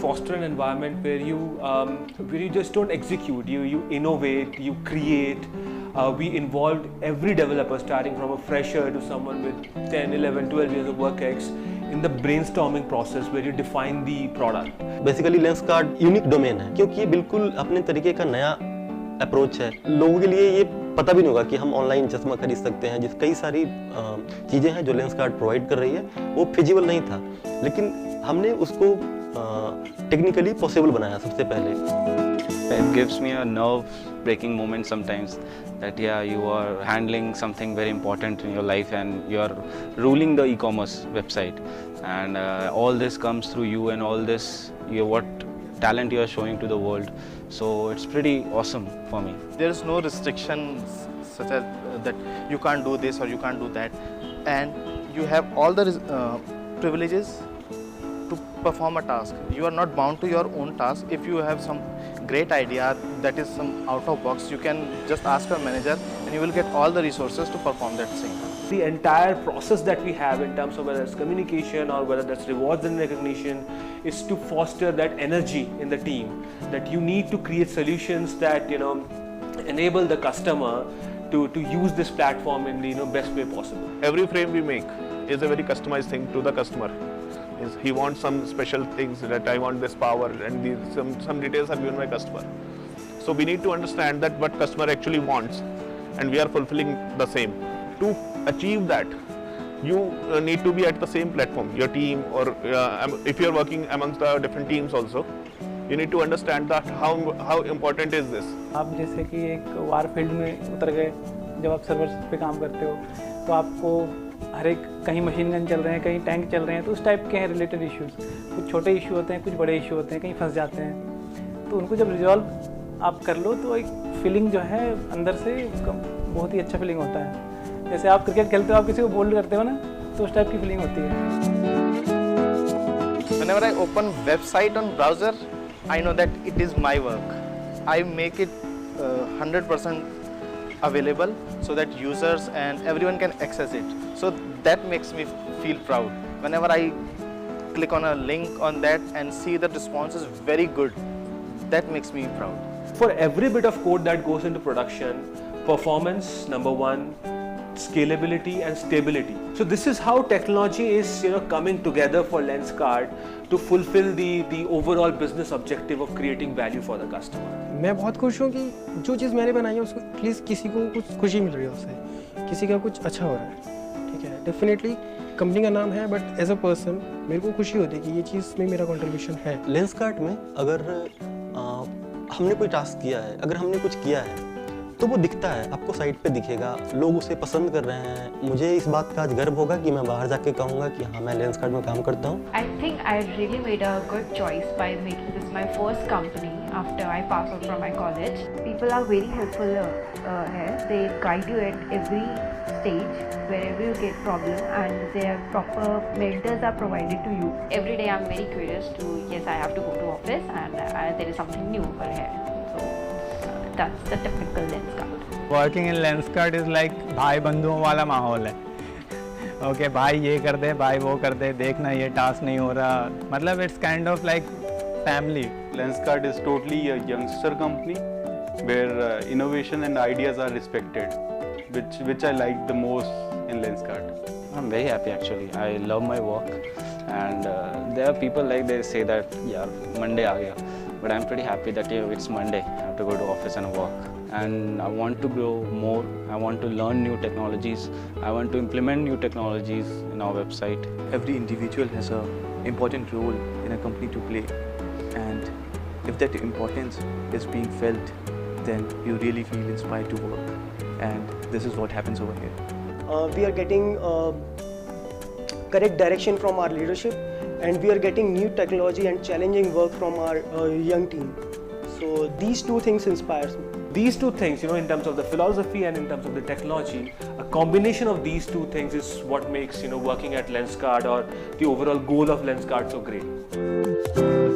foster an environment where you just don't execute, you innovate, you create. We involved every developer, starting from a fresher to someone with 10, 11, 12 years of work ex, in the brainstorming process where you define the product. Basically Lenskart unique domain है क्योंकि ये बिल्कुल अपने तरीके का नया approach है। लोगों के लिए ये पता भी नहीं होगा कि हम ऑनलाइन चश्मा खरीद सकते हैं। जिस कई सारी चीज़ें हैं जो लेंसकार्ट प्रोवाइड कर रही है वो फिजिबल नहीं था, लेकिन हमने उसको टेक्निकली पॉसिबल बनाया सबसे पहले। It gives me a nerve-breaking moment sometimes that you are handling something very important in your life and you are ruling the e-commerce website, and all this comes through you, and all this what talent you are showing to the world. So it's pretty awesome for me. There is no restrictions such as that you can't do this or you can't do that, and you have all the privileges to perform a task. You are not bound to your own task. If you have some great idea that is some out of box, you can just ask your manager and you will get all the resources to perform that thing. The entire process that we have in terms of whether it's communication or whether that's rewards and recognition is to foster that energy in the team, that you need to create solutions that enable the customer to use this platform in the best way possible. Every frame we make is a very customized thing to the customer. He wants some special things, that I want this power, and some details are given by customer. So we need to understand that what customer actually wants, and we are fulfilling the same. To achieve that, you need to be at the same platform, your team, or if you are working amongst the different teams also, you need to understand that how important is this. आप जैसे कि एक वार field में उतर गए, जब आप server पे काम करते हो तो आपको हर एक कहीं मशीन गन चल रहे हैं, कहीं टैंक चल रहे हैं, तो उस टाइप के हैं रिलेटेड इश्यूज़। कुछ छोटे इशू होते हैं, कुछ बड़े इशू होते हैं, कहीं फंस जाते हैं, तो उनको जब रिजॉल्व आप कर लो तो एक फीलिंग जो है अंदर से बहुत ही अच्छा फीलिंग होता है। जैसे आप क्रिकेट खेलते हो, आप किसी को बोल्ड करते हो ना, तो उस टाइप की फीलिंग होती है। Whenever I open website on browser, I know that it is my work. I make it 100% available so that users and everyone can access it. So that makes me feel proud. Whenever I click on a link on that and see the response is very good, that makes me proud. For every bit of code that goes into production, performance, number one, scalability and stability. So this is how technology is coming together for Lenskart to fulfill the overall business objective of creating value for the customer. मैं बहुत खुश हूँ कि जो चीज़ मैंने बनाई है उसको एटलीस्ट किसी को कुछ खुशी मिल रही है उससे, किसी का कुछ अच्छा हो रहा है, ठीक है। डेफिनेटली कंपनी का नाम है, बट एज अ पर्सन मेरे को खुशी होती है कि ये चीज़ में मेरा कंट्रीब्यूशन है। लेंसकार्ट में अगर हमने कोई टास्क किया है, अगर हमने कुछ किया है तो वो दिखता है, आपको साइट पे दिखेगा, लोग उसे पसंद कर रहे हैं। मुझे इस बात का आज गर्व होगा कि मैं बाहर जाके कहूँगा कि हाँ, मैं लेंसकार्ट में काम करता हूँ। I think I really made a good choice by making this my first company after I passed out from my college. People are very helpful here. They guide you at every stage wherever you get problem, and their proper mentors are provided to you. Every day I'm very curious yes, I have to go to office and there is something new over here. That's the typical Lenskart. Working in Lenskart is like भाई बंधुओं वाला माहौल है। Okay भाई ये कर दे, भाई वो कर दे, देखना ये टास्क नहीं हो रहा, मतलब it's kind of like family. Lenskart is totally a youngster company where innovation and ideas are respected, which I like the most in Lenskart. I'm very happy actually. I love my work, and there are people like they say that Monday aa gaya, but I'm pretty happy that it's Monday. I have to go to office and work, and I want to grow more. I want to learn new technologies. I want to implement new technologies in our website. Every individual has an important role in a company to play, and if that importance is being felt, then you really feel inspired to work, and this is what happens over here. We are getting correct direction from our leadership, and we are getting new technology and challenging work from our young team. So these two things inspires me. These two things, in terms of the philosophy and in terms of the technology, a combination of these two things is what makes working at Lenskart or the overall goal of Lenskart so great.